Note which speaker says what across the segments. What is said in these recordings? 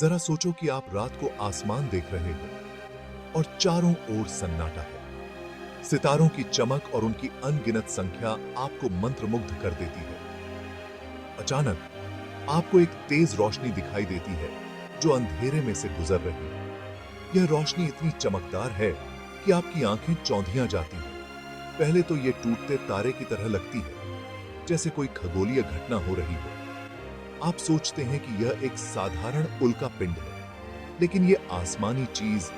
Speaker 1: जरा सोचो कि आप रात को आसमान देख रहे हो और चारों ओर सन्नाटा है। सितारों की चमक और उनकी अनगिनत संख्या आपको मंत्रमुग्ध कर देती है। अचानक आपको एक तेज रोशनी दिखाई देती है जो अंधेरे में से गुजर रही है। यह रोशनी इतनी चमकदार है कि आपकी आंखें चौंधियां जाती हैं। पहले तो यह टूटते तारे की तरह लगती है, जैसे कोई खगोलीय घटना हो रही हो। आप सोचते हैं कि यह एक साधारण उल्का पिंड है, लेकिन यह आसमानी चीज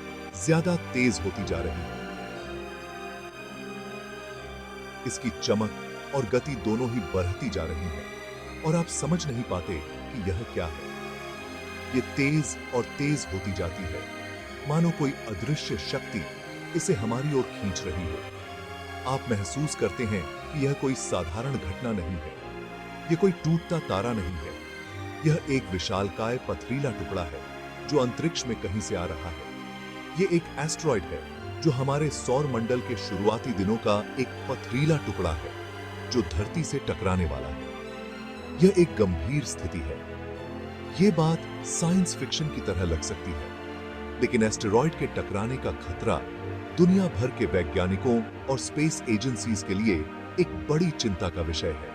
Speaker 1: ज्यादा तेज होती जा रही है। इसकी चमक और गति दोनों ही बढ़ती जा रही है और आप समझ नहीं पाते कि यह क्या है। यह तेज और तेज होती जाती है, मानो कोई अदृश्य शक्ति इसे हमारी ओर खींच रही हो। आप महसूस करते हैं कि यह कोई साधारण घटना नहीं है, यह कोई टूटता तारा नहीं है। यह एक विशालकाय पथरीला टुकड़ा है जो अंतरिक्ष में कहीं से आ रहा है। यह एक एस्टेरॉयड है जो हमारे सौर मंडल के शुरुआती दिनों का एक पथरीला टुकड़ा है जो धरती से टकराने वाला है। यह एक गंभीर स्थिति है। यह बात साइंस फिक्शन की तरह लग सकती है, लेकिन एस्टेरॉयड के टकराने का खतरा दुनिया भर के वैज्ञानिकों और स्पेस एजेंसीज के लिए एक बड़ी चिंता का विषय है।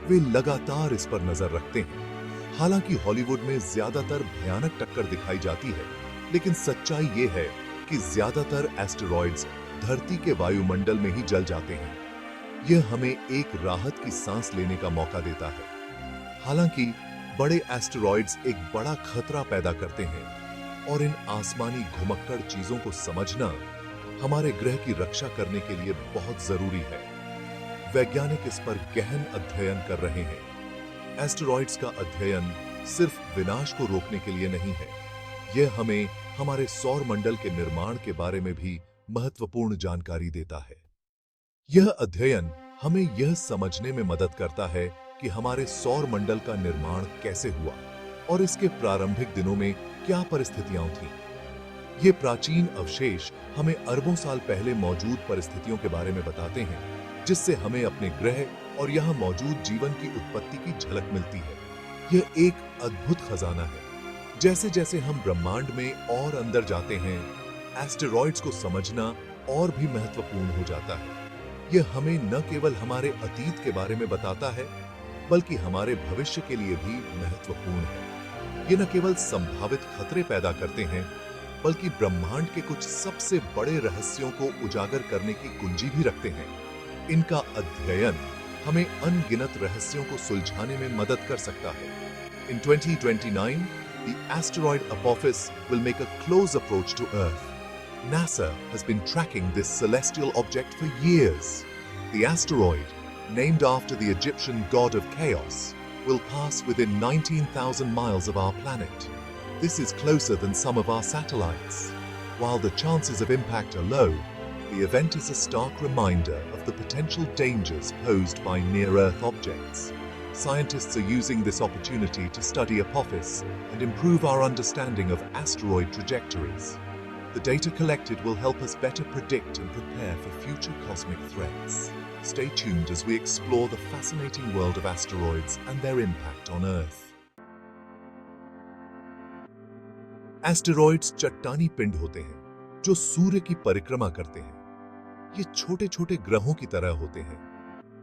Speaker 1: वे लगातार इस पर नजर रखते हैं। हालांकि हॉलीवुड में ज्यादातर भयानक टक्कर दिखाई जाती है, लेकिन सच्चाई यह है कि ज्यादातर एस्टेरॉयड्स धरती के वायुमंडल में ही जल जाते हैं। यह हमें एक राहत की सांस लेने का मौका देता है। हालांकि बड़े एस्टेरॉयड्स एक बड़ा खतरा पैदा करते हैं और इन आसमानी घुमक्कड़ चीजों को समझना हमारे ग्रह की रक्षा करने के लिए बहुत जरूरी है। वैज्ञानिक इस पर गहन अध्ययन कर रहे हैं। एस्टेरॉयड्स का अध्ययन सिर्फ विनाश को रोकने के लिए नहीं है, यह हमें हमारे सौर मंडल के निर्माण के बारे में भी महत्वपूर्ण जानकारी देता है। यह अध्ययन हमें यह समझने में मदद करता है कि हमारे सौर मंडल का निर्माण कैसे हुआ और इसके प्रारंभिक दिनों में क्या परिस्थितियां थीं। ये प्राचीन अवशेष हमें अरबों साल पहले मौजूद परिस्थितियों के बारे में बताते हैं, जिससे हमें अपने ग्रह और यहां मौजूद जीवन की उत्पत्ति की झलक मिलती है। यह एक अद्भुत खजाना है। जैसे जैसे हम ब्रह्मांड में और अंदर जाते हैं, एस्टेरॉयड्स को समझना और भी महत्वपूर्ण हो जाता है। यह हमें न केवल हमारे अतीत के बारे में बताता है, बल्कि हमारे भविष्य के लिए भी महत्वपूर्ण है। ये न केवल संभावित खतरे पैदा करते हैं, बल्कि ब्रह्मांड के कुछ सबसे बड़े रहस्यों को उजागर करने की कुंजी भी रखते हैं। इनका अध्ययन हमें अनगिनत रहस्यों को सुलझाने में मदद कर सकता है। In 2029, the asteroid Apophis will make a close approach to Earth. NASA has been tracking this celestial object for years. The asteroid, named after the Egyptian god of chaos, will pass within 19,000 miles of our planet. This is closer than some of our satellites. While the chances of impact are low, the event is a stark reminder of the potential dangers posed by near-Earth objects. Scientists are using this opportunity to study Apophis and improve our understanding of asteroid trajectories. The data collected will help us better predict and prepare for future cosmic threats. Stay tuned as we explore the fascinating world of asteroids and their impact on Earth. Asteroids चट्टानी पिंड होते हैं जो सूर्य की परिक्रमा करते हैं। ये छोटे-छोटे ग्रहों की तरह होते हैं,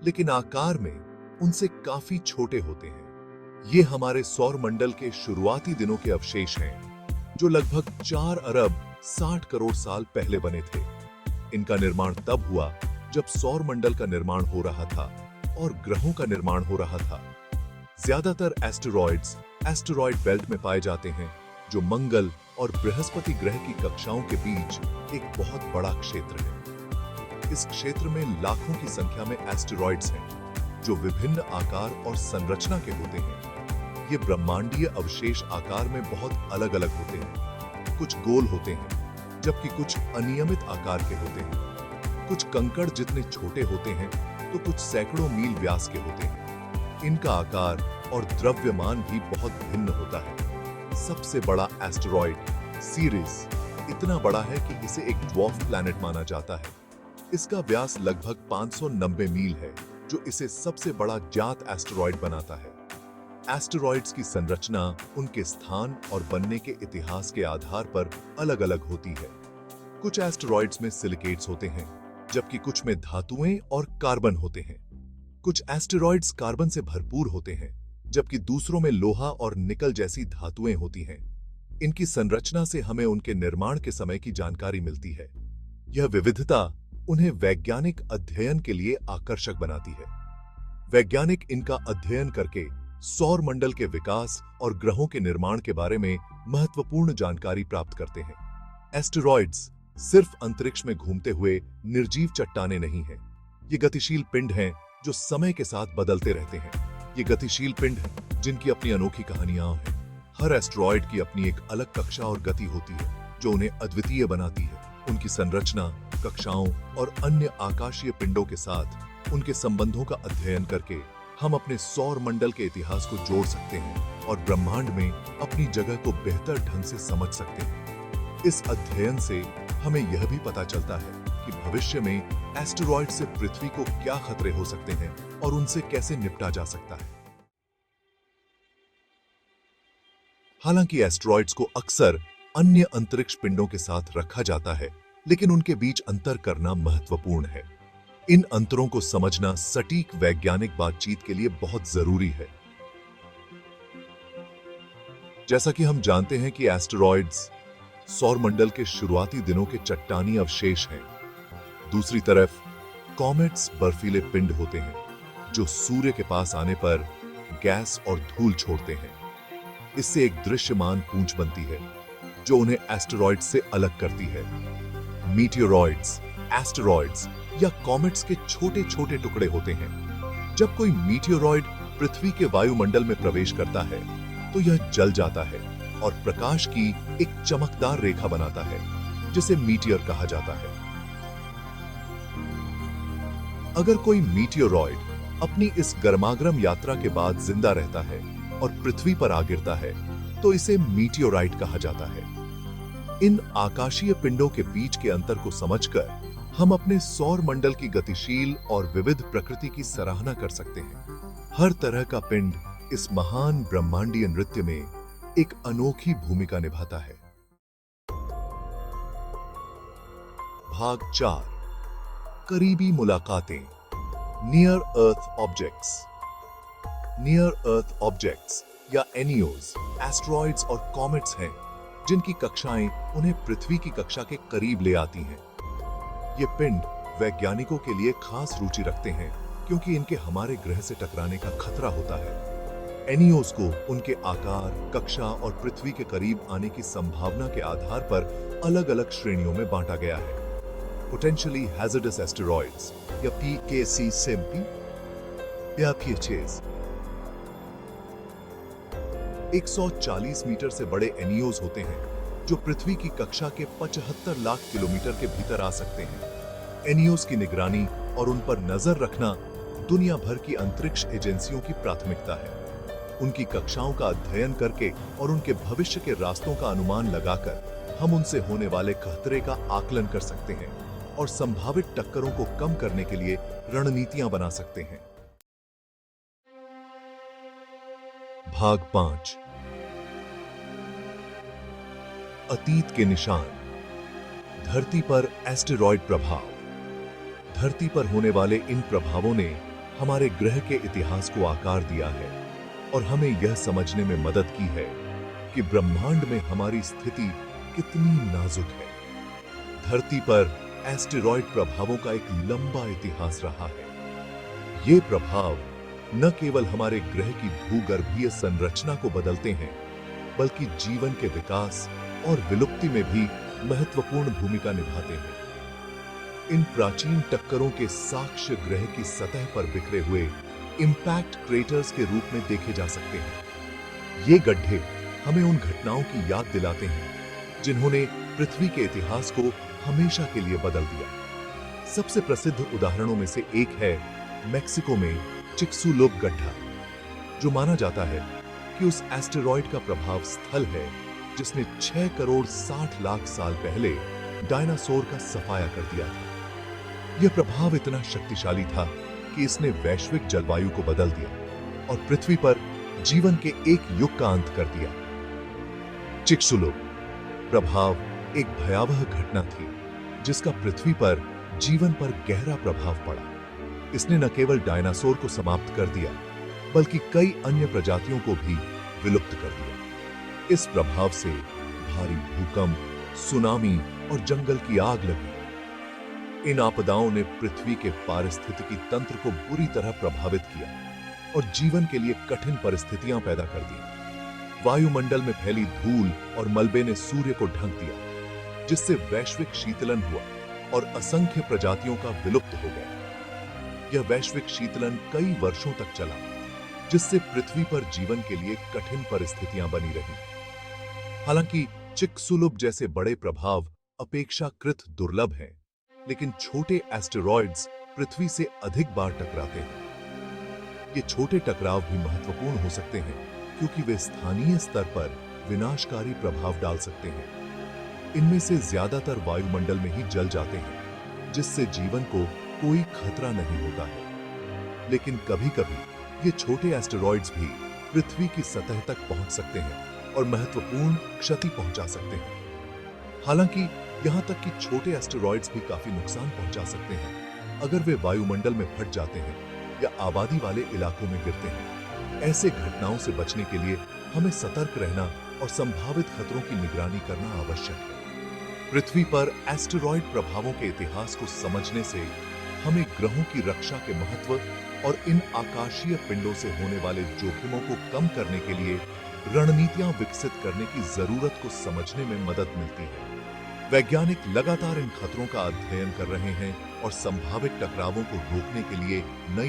Speaker 1: लेकिन आकार में उनसे काफी छोटे होते हैं। ये हमारे सौर मंडल के शुरुआती दिनों के अवशेष हैं, जो लगभग 4 अरब 60 करोड़ साल पहले बने थे। इनका निर्माण तब हुआ जब सौर मंडल का निर्माण हो रहा था और ग्रहों का निर्माण हो रहा था। ज्यादातर एस्टेरॉयड्स एस्टेरॉयड बेल्ट में पाए जाते हैं, जो मंगल और बृहस्पति ग्रह की कक्षाओं के बीच एक बहुत बड़ा क्षेत्र है। इस क्षेत्र में लाखों की संख्या में एस्टेरॉयड्स हैं, जो विभिन्न आकार और संरचना के होते हैं। ये ब्रह्मांडीय अवशेष आकार में बहुत अलग-अलग होते हैं। कुछ गोल होते हैं, जबकि कुछ अनियमित आकार के होते हैं। कुछ कंकड़ जितने छोटे होते हैं, तो कुछ सैकड़ों मील व्यास के होते हैं। इनका आकार और द्रव्यमान भी बहुत भिन्न होता है। सबसे बड़ा एस्टेरॉयड सीरिस इतना बड़ा है कि इसे एक ड्वार्फ प्लैनेट माना जाता है। इसका व्यास लगभग 590 मील है, जो इसे सबसे बड़ा ज्ञात एस्टेरॉयड बनाता है। एस्टेरॉइड्स की संरचना उनके स्थान और बनने के इतिहास के आधार पर अलग-अलग होती है। कुछ एस्टेरॉइड्स में सिलिकेट्स होते हैं, जबकि कुछ में धातुएं और कार्बन होते हैं। कुछ एस्टेरॉइड्स कार्बन से भरपूर होते हैं, जबकि दूसरों में लोहा और निकल जैसी धातुएं होती हैं। इनकी संरचना से हमें उनके निर्माण के समय की जानकारी मिलती है। यह विविधता उन्हें वैज्ञानिक अध्ययन के लिए आकर्षक बनाती है। वैज्ञानिक इनका अध्ययन करके सौर मंडल के विकास और ग्रहों के निर्माण के बारे में महत्वपूर्ण जानकारी प्राप्त करते हैं। एस्टेरॉइड्स सिर्फ अंतरिक्ष में घूमते हुए निर्जीव चट्टानें नहीं हैं। ये गतिशील पिंड हैं जो समय के साथ बदलते रहते हैं। ये गतिशील पिंड हैं जिनकी अपनी अनोखी कहानियां हैं। हर एस्टेरॉइड की अपनी एक अलग कक्षा और गति होती है जो उन्हें अद्वितीय बनाती है। उनकी संरचना, कक्षाओं और अन्य आकाशीय पिंडों के साथ उनके संबंधों का अध्ययन करके हम अपने सौर मंडल के इतिहास को जोड़ सकते हैं और ब्रह्मांड में अपनी जगह को बेहतर ढंग से समझ सकते हैं। इस अध्ययन से हमें यह भी पता चलता है कि भविष्य में एस्टेरॉइड से पृथ्वी को क्या खतरे हो सकते हैं और उनसे कैसे निपटा जा सकता है। हालांकि एस्टेरॉइड्स को अक्सर अन्य अंतरिक्ष पिंडों के साथ रखा जाता है, लेकिन उनके बीच अंतर करना महत्वपूर्ण है। इन अंतरों को समझना सटीक वैज्ञानिक बातचीत के लिए बहुत जरूरी है। जैसा कि हम जानते हैं कि एस्टेरॉइड्स सौर मंडल के शुरुआती दिनों के चट्टानी अवशेष हैं। दूसरी तरफ कॉमेट्स बर्फीले पिंड होते हैं जो सूर्य के पास आने पर गैस और धूल छोड़ते हैं। इससे एक दृश्यमान पूंछ बनती है जो उन्हें एस्टेरॉइड से अलग करती है। मीटियोरॉइड्स, एस्टेरॉइड्स या कॉमेट्स के छोटे छोटे टुकड़े होते हैं। जब कोई मीटियोरॉइड पृथ्वी के वायुमंडल में प्रवेश करता है तो यह जल जाता है और प्रकाश की एक चमकदार रेखा बनाता है जिसे मीटियर कहा जाता है। अगर कोई मीटियोरॉइड अपनी इस गर्मागरम यात्रा के बाद जिंदा रहता है और पृथ्वी पर आ गिरता है तो इसे मीटियोराइट कहा जाता है। इन आकाशीय पिंडों के बीच के अंतर को समझकर हम अपने सौर मंडल की गतिशील और विविध प्रकृति की सराहना कर सकते हैं। हर तरह का पिंड इस महान ब्रह्मांडीय नृत्य में एक अनोखी भूमिका निभाता है। भाग 4, करीबी मुलाकातें, नियर अर्थ ऑब्जेक्ट्स। नियर अर्थ ऑब्जेक्ट्स या एनियोज एस्टेरॉइड्स और कॉमेट्स हैं जिनकी कक्षाएं उन्हें पृथ्वी की कक्षा के करीब ले आती हैं। ये पिंड वैज्ञानिकों के लिए खास रुचि रखते हैं क्योंकि इनके हमारे ग्रह से टकराने का खतरा होता है। एनियोज को उनके आकार, कक्षा और पृथ्वी के करीब आने की संभावना के आधार पर अलग-अलग श्रेणियों में बांटा गया है। पोटेंशियली हैजर्डस एस्टेरॉइड्स या PKC सिम्पी या PHAs 140 मीटर से बड़े एनियोज होते हैं जो पृथ्वी की कक्षा के 75 लाख किलोमीटर के भीतर आ सकते हैं। एनियोज की निगरानी और उन पर नजर रखना दुनिया भर की अंतरिक्ष एजेंसियों की प्राथमिकता है। उनकी कक्षाओं का अध्ययन करके और उनके भविष्य के रास्तों का अनुमान लगाकर हम उनसे होने वाले खतरे का आकलन कर सकते हैं और संभावित टक्करों को कम करने के लिए रणनीतियां बना सकते हैं। भाग 5, अतीत के निशान, धरती पर एस्टेरॉइड प्रभाव। धरती पर होने वाले इन प्रभावों ने हमारे ग्रह के इतिहास को आकार दिया है और हमें यह समझने में मदद की है कि ब्रह्मांड में हमारी स्थिति कितनी नाजुक है। धरती पर एस्टेरॉइड प्रभावों का एक लंबा इतिहास रहा है। ये प्रभाव न केवल हमारे ग्रह की भूगर्भीय संरचना को बदलते हैं, बल्कि जीवन के विकास और विलुप्ति में भी महत्वपूर्ण भूमिका निभाते हैं। इन प्राचीन टक्करों के साक्ष्य ग्रह की सतह पर बिखरे हुए इंपैक्ट क्रेटर्स के रूप में देखे जा सकते हैं। ये गड्ढे हमें उन घटनाओं की याद दिलाते हैं जिन्होंने पृथ्वी के इतिहास को हमेशा के लिए बदल दिया। सबसे प्रसिद्ध उदाहरणों में से एक है मेक्सिको में चिक्सुलुब गड्ढा, जो माना जाता है कि उस एस्टेरॉइड का प्रभाव स्थल है जिसने 6 करोड़ 60 लाख साल पहले डायनासोर का सफाया कर दिया था। यह प्रभाव इतना शक्तिशाली था कि इसने वैश्विक जलवायु को बदल दिया और पृथ्वी पर जीवन के एक युग का अंत कर दिया। चिक्सुलुप प्रभाव एक भयावह घटना थी जिसका पृथ्वी पर जीवन पर गहरा प्रभाव पड़ा। इसने न केवल डायनासोर को समाप्त कर दिया बल्कि कई अन्य प्रजातियों को भी विलुप्त कर दिया। इस प्रभाव से भारी भूकंप, सुनामी और जंगल की आग लगी। इन आपदाओं ने पृथ्वी के पारिस्थितिकी तंत्र को बुरी तरह प्रभावित किया और जीवन के लिए कठिन परिस्थितियां पैदा कर दी। वायुमंडल में फैली धूल और मलबे ने सूर्य को ढक दिया, जिससे वैश्विक शीतलन हुआ और असंख्य प्रजातियों का विलुप्त हो गया। यह वैश्विक शीतलन कई वर्षों तक चला, जिससे पृथ्वी पर जीवन के लिए कठिन परिस्थितियां बनी रही। हालांकि चिक्सुलुप जैसे बड़े प्रभाव अपेक्षाकृत दुर्लभ हैं, लेकिन छोटे एस्टेरॉयड्स पृथ्वी से अधिक बार टकराते हैं। ये छोटे टकराव भी महत्वपूर्ण हो सकते हैं क्योंकि वे स्थानीय स्तर पर विनाशकारी प्रभाव डाल सकते हैं। इनमें से ज्यादातर वायुमंडल में ही जल जाते हैं, जिससे जीवन को कोई खतरा नहीं होता है। लेकिन कभी-कभी ये छोटे एस्टेरॉयड्स भी पृथ्वी की सतह तक पहुंच सकते हैं और महत्वपूर्ण क्षति पहुंचा सकते हैं। हालांकि यहां तक कि छोटे एस्टेरॉयड्स भी काफी नुकसान पहुंचा सकते हैं अगर वे वायुमंडल में फट जाते हैं या आबादी वाले इलाकों में गिरते हैं। ऐसे घटनाओं से बचने के लिए हमें सतर्क रहना और संभावित खतरों की निगरानी करना आवश्यक है। पृथ्वी पर एस्टेरॉयड प्रभावों के इतिहास को समझने से हमें ग्रहों की रक्षा के महत्व और इन आकाशीय पिंडों से होने वाले जोखिमों को कम करने के लिए रणनीतियां विकसित करने की जरूरत को समझने में मदद मिलती है। वैज्ञानिक लगातार इन खतरों का अध्ययन कर रहे हैं और संभावित टकरावों को रोकने के लिए नई